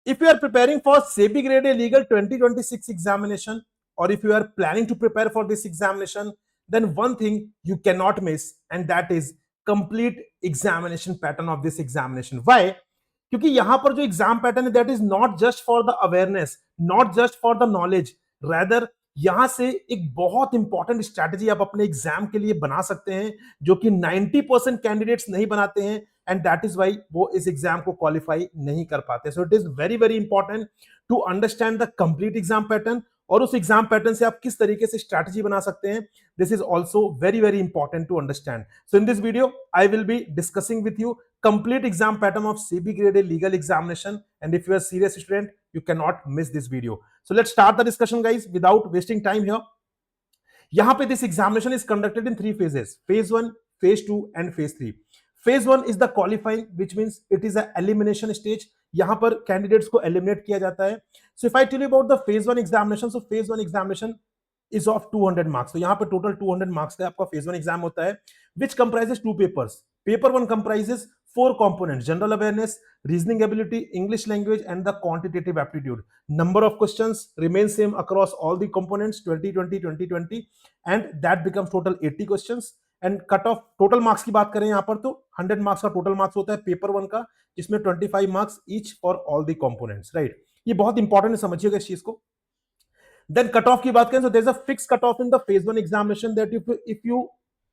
If you are preparing for SEBI Grade A Legal 2026 examination, or if you are planning to prepare for this examination, then one thing you cannot miss, and that is complete examination pattern of this examination. Why? क्योंकि यहां पर जो exam pattern है that is not just for the awareness, not just for the knowledge, rather यहां से एक बहुत important strategy आप अपने एग्जाम के लिए बना सकते हैं, जो कि 90% कैंडिडेट्स नहीं बनाते हैं, एंड दैट इज वाई वो इस एग्जाम को क्वालिफाई नहीं कर पाते. So it is very very important to understand the complete exam pattern, और उस एग्जाम पैटर्न से आप किस तरीके से स्ट्रैटेजी बना सकते हैं. This is also very very important to understand. So in this video I will be discussing with you complete exam pattern of CB grade A legal examination, and if you are a serious student you cannot miss this video. So let's start the discussion guys without wasting time here. yahan pe this examination is conducted in three phases: phase 1, phase 2 and phase 3. phase 1 is the qualifying, which means it is a elimination stage. yahan par candidates ko eliminate kiya jata hai. So if I tell you about the phase 1 examination, so phase 1 examination is of 200 marks. तो यहाँ पे total 200 marks का आपका phase 1 exam होता है, which comprises two papers. Paper 1 comprises four components: general awareness, reasoning ability, English language and the quantitative aptitude. Number of questions remains same across all the components, 20 20 20 20, and that becomes total 80 questions. And cut off total marks की बात करें यहां पर तो 100 marks का total marks होता है paper 1 का, जिसमें 25 marks each for all the components. Right, ये बहुत इंपॉर्टेंट है, समझिएगा इस चीज को. देन कट ऑफ की बात करें, so there's a fixed cut off in the phase 1 examination that if you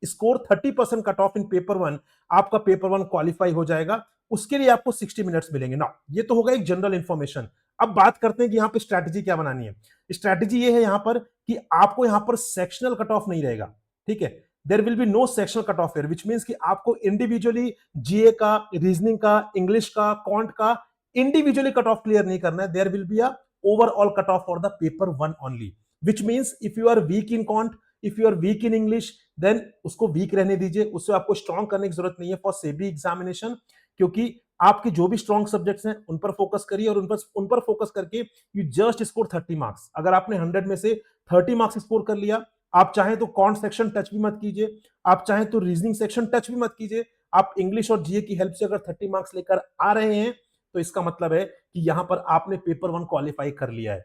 score 30% cut off in paper 1, आपका पेपर 1 क्वालिफाई हो जाएगा. उसके लिए आपको 60 मिनट्स मिलेंगे ना. ये तो होगा एक जनरल इंफॉर्मेशन. अब बात करते हैं कि यहाँ पे स्ट्रैटेजी क्या बनानी है. स्ट्रैटेजी ये है यहाँ पर कि आपको यहाँ पर सेक्शनल कट ऑफ नहीं रहेगा. ठीक है, there will be no sectional cut off here, which means कि आपको इंडिविजुअली जीए का, रीजनिंग का, इंग्लिश का, क्वांट का इंडिविजुअली कट ऑफ क्लियर नहीं करना है. There will be a overall cut off for the paper 1 only, which means if you are weak in quant, if you are weak in English, then उसको weak रहने दीजिए, उससे आपको strong करने की जरूरत नहीं है for SEBI examination, क्योंकि आपके जो भी strong subjects हैं उन पर फोकस करिए, और उन पर फोकस करके you just score 30 marks. अगर आपने 100 में से 30 मार्क्स स्कोर कर लिया, आप चाहें तो कॉन्ट सेक्शन टच भी मत कीजिए, आप चाहें तो रीजनिंग सेक्शन टच भी मत कीजिए, आप इंग्लिश और जीए की हेल्प से अगर 30 मार्क्स लेकर आ रहे हैं, तो इसका मतलब है कि यहां पर आपने पेपर 1 क्वालिफाई कर लिया है.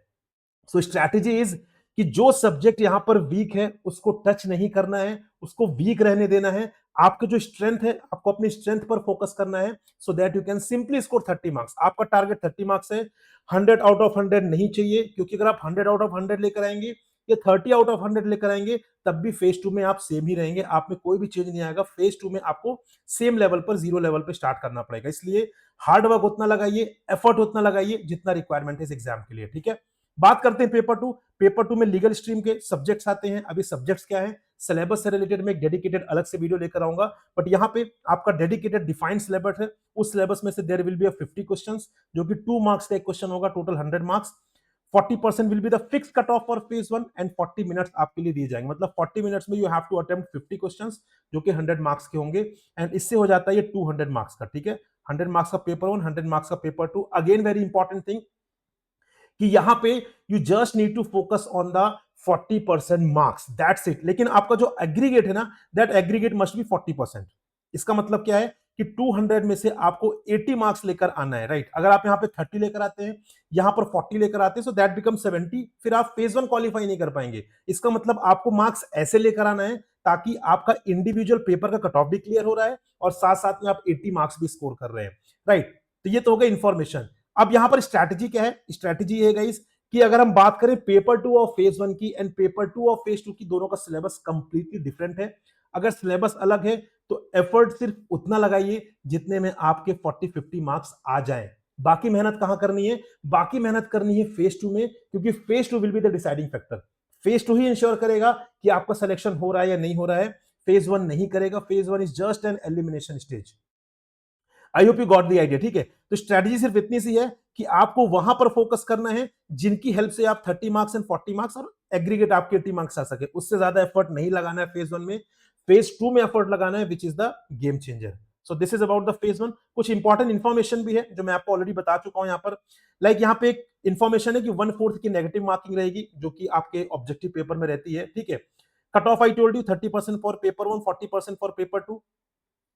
सो स्ट्रैटेजी इज कि जो सब्जेक्ट यहां पर वीक है उसको टच नहीं करना है, उसको वीक रहने देना है. आपके जो स्ट्रेंथ है आपको अपनी स्ट्रेंथ पर फोकस करना है, so that you can simply score 30 marks. आपका टारगेट 30 मार्क्स है, 100 आउट ऑफ 100 नहीं चाहिए, क्योंकि अगर आप 100 आउट ऑफ 100 लेकर आएंगे या 30 आउट ऑफ 100 लेकर आएंगे, तब भी फेज 2 में आप सेम ही रहेंगे, आप में कोई भी चेंज नहीं आएगा. फेज 2 में आपको सेम लेवल पर, जीरो लेवल पर स्टार्ट करना पड़ेगा. इसलिए हार्ड वर्क उतना लगाइए, एफर्ट उतना लगाइए जितना रिक्वायरमेंट है इस एग्जाम के लिए. ठीक है, बात करते हैं पेपर 2. पेपर 2 में लीगल स्ट्रीम के सब्जेक्ट्स आते हैं. अभी सब्जेक्ट्स क्या है, सिलेबस से रिलेटेड में एक डेडिकेटेड अलग से वीडियो लेकर आऊंगा, बट यहाँ पे आपका डेडिकेटेड डिफाइंड सिलेबस है. उस सिलेबस में से there will be a 50 questions, जो कि 2 मार्क्स का एक क्वेश्चन होगा, total 100 marks. 40% will be the fix cut off for phase 1, and 40 minutes आपके लिए दिए जाएंगे. मतलब 40 मिनट्स में you have to attempt 50 questions, जो कि 100 मार्क्स के होंगे, एंड इससे हो जाता है ये 200 मार्क्स का. ठीक है, 100 मार्क्स का पेपर 1, 100 मार्क्स का paper 2. Again very important thing कि यहां पे you just need to focus on the 40% marks, that's it. लेकिन आपका जो एग्रीगेट है ना, दैट एग्रीगेट मस्ट बी 40%. इसका मतलब क्या है कि 200 में से आपको 80 मार्क्स लेकर आना है. राइट, अगर आप यहां पे 30 लेकर आते हैं, यहां पर 40 लेकर आते हैं, सो दैट बिकम 70, फिर आप फेज 1 क्वालिफाई नहीं कर पाएंगे. इसका मतलब आपको मार्क्स ऐसे लेकर आना है ताकि आपका इंडिविजुअल पेपर का कट ऑफ भी क्लियर हो रहा है, और साथ साथ में आप 80 मार्क्स भी स्कोर कर रहे हैं. राइट, तो ये तो हो गया इंफॉर्मेशन. अब यहां पर स्ट्रैटेजी क्या है, स्ट्रैटेजी है गाइस कि अगर हम बात करें पेपर 2 ऑफ फेज 1 की एंड पेपर 2 ऑफ फेज 2 की, दोनों का सिलेबस कंप्लीटली डिफरेंट है. अगर सिलेबस अलग है तो एफर्ट सिर्फ उतना लगाइए जितने में आपके 40-50 मार्क्स आ जाएं. बाकी मेहनत कहां करनी है, बाकी मेहनत करनी है फेज 2 में, क्योंकि phase 2 will be the deciding factor. Phase 2 he ensure करेगा कि आपका सिलेक्शन हो रहा है या नहीं हो रहा है. फेज 1 नहीं करेगा. Phase 1 is just an elimination stage. I hope you got the idea. ठीक है, तो स्ट्रेटजी सिर्फ इतनी सी है कि आपको वहां पर फोकस करना है जिनकी हेल्प से आप 30 मार्क्स एंड 40 मार्क्स और एग्रीगेट आपके 80 मार्क्स आ सके. उससे ज्यादा एफर्ट नहीं लगाना है फेज 1 में. फेज 2 में एफर्ट लगाना है, which is the game changer. So this is about the phase 1. कुछ इंपॉर्टेंट इंफॉर्मेशन भी है जो मैं आपको ऑलरेडी बता चुका हूं. यहाँ पर यहाँ पे एक इंफॉर्मेशन है कि 1/4 की नेगेटिव मार्किंग रहेगी, जो कि आपके ऑब्जेक्टिव पेपर में रहती है. ठीक है, cut off I told you 30% for paper 1, 40% for paper 2.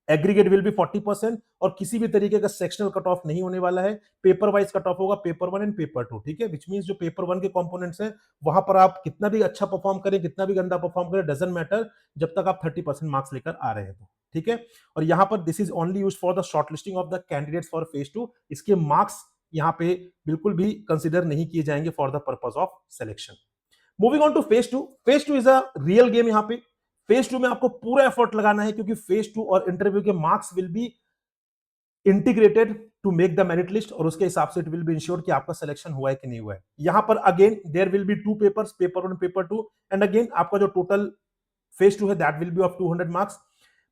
Aggregate will be 40% और किसी भी तरीके का सेक्शनल कट ऑफ नहीं होने वाला है। पेपर वाइज कट ऑफ होगा, पेपर 1 एंड पेपर 2, ठीक है। विच मींस जो पेपर 1 के कंपोनेंट्स हैं वहां पर आप कितना भी अच्छा परफॉर्म करें, कितना भी गंदा परफॉर्म करें, डजंट मैटर, जब तक आप 30% मार्क्स लेकर आ रहे हैं तो, ठीक है। और यहां पर this is only used for the shortlisting of the candidates for phase 2। इसके मार्क्स यहां पे बिल्कुल भी कंसीडर नहीं किए जाएंगे for the purpose of selection. Moving on to phase 2। Phase 2 is a real game. यहां पे फेज 2 में आपको पूरा एफर्ट लगाना है, क्योंकि फेज 2 और इंटरव्यू के marks will be integrated to make the merit list, और उसके हिसाब से इट विल बी इंश्योर कि आपका सिलेक्शन हुआ है कि नहीं हुआ है। यहां पर again there will be 2 papers, paper 1 paper 2, and again आपका जो टोटल फेज 2 है that will be of 200 marks.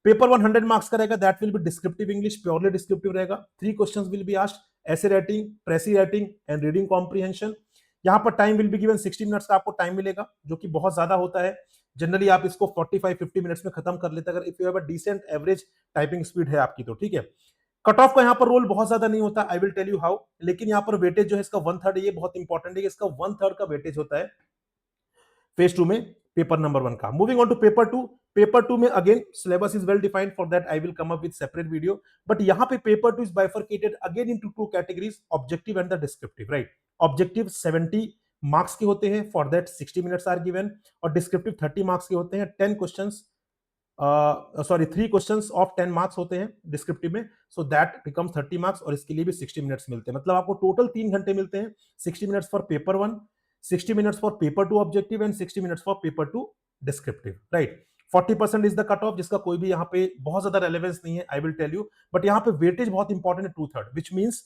Paper 1 100 marks का रहेगा, that will be descriptive English, purely descriptive रहेगा। 3 क्वेश्चंस विल बी आस्क्ड, ऐसे writing, precis writing and reading comprehension. यहां पर time will be given 60 minutes का आपको time मिलेगा, जो कि बहुत ज्यादा होता है। जनरली आप इसको 45-50 मिनट्स में खत्म कर लेते हैं, अगर if you have a decent average typing speed है आपकी तो, ठीक है। कट ऑफ का यहाँ पर रोल बहुत ज्यादा नहीं होता, I will tell you how, लेकिन यहाँ पर वेटेज जो है इसका 1/3, ये बहुत इंपॉर्टेंट है, इसका 1/3 का वेटेज होता है फेज 2 में पेपर नंबर 1 का। Moving on to paper 2। Paper 2 में again syllabus is well defined, for that I will come up with separate video, but यहाँ पे paper 2 is bifurcated again into 2 categories, objective and the descriptive, right. Objective 70 marks के होते हैं, for that 60 minutes are given, और descriptive 30 marks के होते हैं। 10 questions, sorry 3 questions of 10 marks होते हैं डिस्क्रिप्टिव में, सो दैट बिकम्स 30 मार्क्स, और इसके लिए भी 60 मिनट्स मिलते हैं। मतलब आपको टोटल 3 घंटे मिलते हैं, 60 minutes for paper 1, 60 minutes for paper 2 objective and 60 minutes for paper 2 descriptive, right. 40% is the cut off, जिसका कोई भी यहाँ पे बहुत ज्यादा रेलेवेंस नहीं है, I will tell you, but यहाँ पे वेटेज बहुत इंपॉर्टेंट है 2/3, विच मींस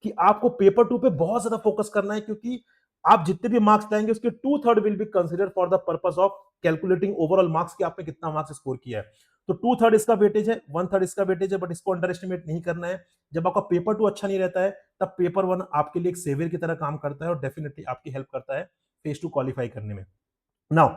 कि आपको पेपर 2 पे बहुत ज्यादा फोकस करना है, क्योंकि आप जितने भी मार्क्स लाएंगे उसके 2/3 will be consider for the purpose of calculating overall marks कि आपने कितना मार्क्स स्कोर किया है। तो 2/3 इसका वेटेज है, 1/3 इसका वेटेज है, बट इसको अंडर एस्टिमेट नहीं करना है। जब आपका पेपर 2 अच्छा नहीं रहता है, तब पेपर 1 आपके लिए एक सेवियर की तरह काम करता है और डेफिनेटली आपकी हेल्प करता है फेज 2 क्वालिफाई करने में। नाउ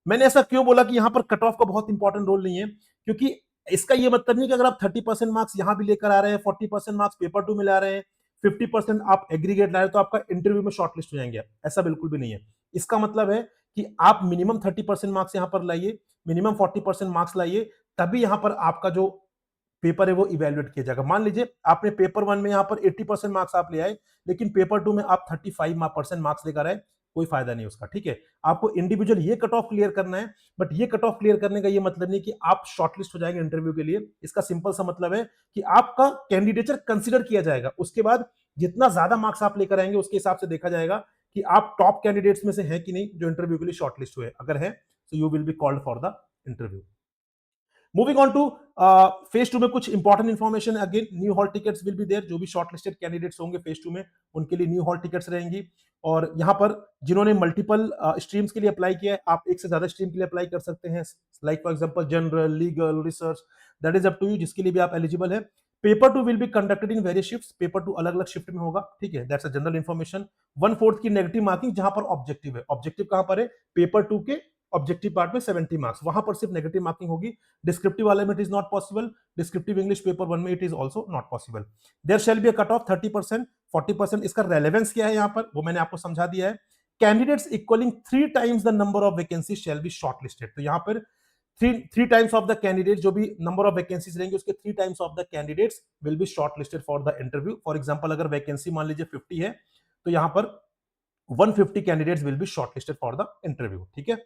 मैंने ऐसा क्यों बोला कि यहां पर कट ऑफ का बहुत इंपॉर्टेंट रोल नहीं है, क्योंकि इसका ये मतलब नहीं कि अगर आप 30% मार्क्स यहां भी लेकर आ रहे हैं, 40% मार्क्स पेपर 2 में ला रहे हैं, 50% आप एग्रीगेट ला रहे हैं, तो आपका इंटरव्यू में शॉर्टलिस्ट हो जाएंगे, ऐसा बिल्कुल भी नहीं है। इसका मतलब है कि आप मिनिमम 30% मार्क्स यहां पर लाइए, मिनिमम 40% मार्क्स लाइए, तभी यहां पर आपका जो पेपर है वो इवेल्युएट किया जाएगा। मान लीजिए आपने पेपर 1 में यहां पर 80% मार्क्स आप ले आए, लेकिन पेपर 2 में आप 35% मार्क्स लेकर आए, कोई फायदा नहीं उसका, ठीक है। आपको इंडिविजुअल ये कट ऑफ क्लियर करना है, बट ये कट ऑफ क्लियर करने का ये मतलब नहीं कि आप शॉर्टलिस्ट हो जाएंगे इंटरव्यू के लिए। इसका सिंपल सा मतलब है कि आपका कैंडिडेचर कंसिडर किया जाएगा, उसके बाद जितना ज्यादा मार्क्स आप लेकर आएंगे उसके हिसाब से देखा जाएगा कि आप टॉप कैंडिडेट्स में से हैं कि नहीं जो इंटरव्यू के लिए शॉर्टलिस्ट हुए। अगर है तो you will be called for the interview. Moving on to phase 2 में कुछ important information, again new hall tickets will be there, जो भी शॉर्टलिस्टेड कैंडिडेट्स होंगे फेज 2 में उनके लिए न्यू हॉल टिकट्स रहेंगी। और यहां पर जिन्होंने मल्टीपल स्ट्रीम्स के लिए अप्लाई किया है, आप एक से ज्यादा स्ट्रीम के लिए अप्लाई कर सकते हैं, like for example general, legal, research, that is up to you, जिसके लिए भी आप एलिजिबल है। Paper 2 will be conducted in various shifts, paper 2 अलग अलग शिफ्ट में होगा, ठीक है, दैट्स अ जनरल इंफॉर्मेशन। 1/4 की नेगेटिव मार्किंग जहां पर ऑब्जेक्टिव है, ऑब्जेक्टिव कहां पर है, पेपर 2 के ऑब्जेक्टिव पार्ट में 70 मार्क्स, वहां पर सिर्फ नेगेटिव मार्किंग होगी। डिस्क्रिप्टिव वाले में it is not possible, descriptive English paper 1 में it is also not possible. There shall be a cut off 30%, 40%। इसका रेलेवेंस क्या है यहां पर, वो मैंने आपको समझा दिया है। Candidates equalling 3 times the number of vacancy shall be shortlisted, तो यहां पर three times of the candidate, जो भी नंबर ऑफ वैकेंसीज रहेंगे उसके 3 times of the candidates will be shortlisted for the interview. For example अगर वैकेंसी मान लीजिए 50 है, तो यहां पर 150 candidates will be shortlisted for the interview, ठीक है।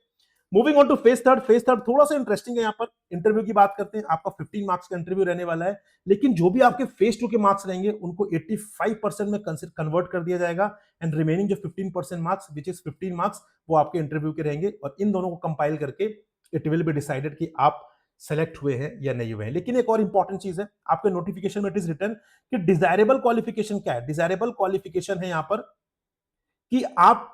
Moving on to phase third. Phase third थोड़ा सा इंटरेस्टिंग है, यहाँ पर इंटरव्यू की बात करते हैं, आपका 15 मार्क्स का इंटरव्यू रहने वाला है, लेकिन जो भी आपके फेज 2 के मार्क्स रहेंगे उनको 85% में कन्वर्ट कर दिया जाएगा, एंड रिमेनिंग जो 15% मार्क्स विच इज 15 मार्क्स वो आपके इंटरव्यू के रहेंगे, और इन दोनों को कंपाइल करके इट विल बी डिसाइडेड कि आप सेलेक्ट हुए हैं या नहीं हुए हैं। लेकिन एक और इंपॉर्टेंट चीज है, आपके नोटिफिकेशन में इट इज रिटन कि डिजायरेबल क्वालिफिकेशन क्या है। डिजायरेबल क्वालिफिकेशन है यहाँ पर कि आप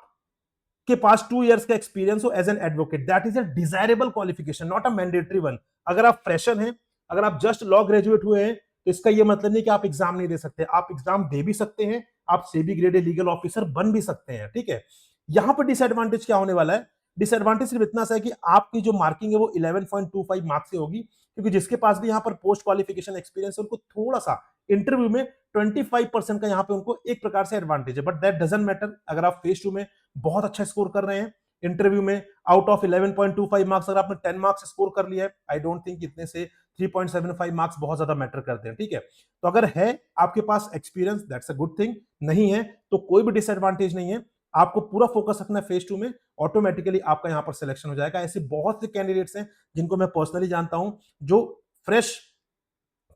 के पास 2 इयर्स का एक्सपीरियंस हो as an advocate, that is a desirable qualification, not a mandatory one. अगर आप फ्रेशर हैं, अगर आप जस्ट लॉ ग्रेजुएट हुए हैं, तो इसका यह मतलब नहीं कि आप एग्जाम नहीं दे सकते, आप एग्जाम दे भी सकते हैं, आप सेबी ग्रेडेड लीगल ऑफिसर बन भी सकते हैं, ठीक है। यहां पर डिसएडवांटेज क्या होने वाला है, डिसएडवांटेज सिर्फ इतना सा है कि आपकी जो मार्किंग है वो 11.25 मार्क्स से होगी, क्योंकि जिसके पास भी यहां पर पोस्ट क्वालिफिकेशन एक्सपीरियंस है उनको थोड़ा सा इंटरव्यू में 25% का यहां पे उनको एक प्रकार से एडवांटेज है, बट दैट डजंट मैटर। अगर आप फेज 2 में बहुत अच्छा स्कोर कर रहे हैं, इंटरव्यू में आउट ऑफ 11.25 मार्क्स अगर आपने 10 मार्क्स स्कोर कर लिया है, आई डोंट थिंक इतने से 3.75 मार्क्स बहुत ज्यादा मैटर करते हैं, ठीक है। तो अगर है आपके पास experience, that's a good thing, नहीं है तो कोई भी डिसएडवांटेज नहीं है। आपको पूरा फोकस रखना है फेज 2 में, ऑटोमेटिकली आपका यहां पर सिलेक्शन हो जाएगा। ऐसे बहुत से कैंडिडेट्स हैं जिनको मैं पर्सनली जानता हूं, जो फ्रेश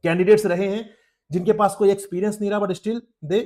कैंडिडेट्स रहे हैं, जिनके पास कोई एक्सपीरियंस नहीं रहा, but still they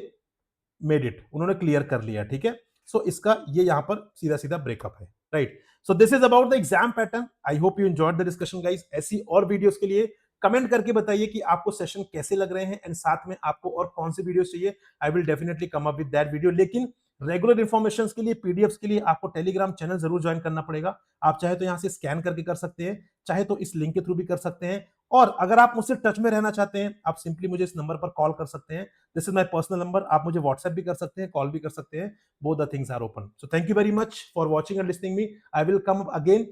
made it, उन्होंने क्लियर कर लिया, ठीक है। सो इसका ये यहां पर सीधा सीधा ब्रेकअप है, right. So this is about the exam pattern. I hope you enjoyed the discussion guys. ऐसी और वीडियोस के लिए कमेंट करके बताइए कि आपको सेशन कैसे लग रहे हैं, एंड साथ में आपको और कौन सी वीडियोस चाहिए। I will definitely come up with that video. लेकिन रेगुलर इंफॉर्मेशन के लिए, पीडीएफ के लिए आपको टेलीग्राम चैनल जरूर ज्वाइन करना पड़ेगा। आप चाहे तो यहां से स्कैन करके कर सकते हैं, चाहे तो इस लिंक के थ्रू भी कर सकते हैं। और अगर आप मुझसे टच में रहना चाहते हैं, आप सिंपली मुझे इस नंबर पर कॉल कर सकते हैं। This is my personal number. आप मुझे व्हाट्सएप भी कर सकते हैं, कॉल भी कर सकते हैं। Both the things are open. So thank you very much for watching and listening me. I will come again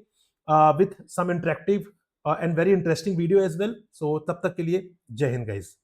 with some interactive and very interesting video as well. So तब तक के लिए जय हिंद गाइज।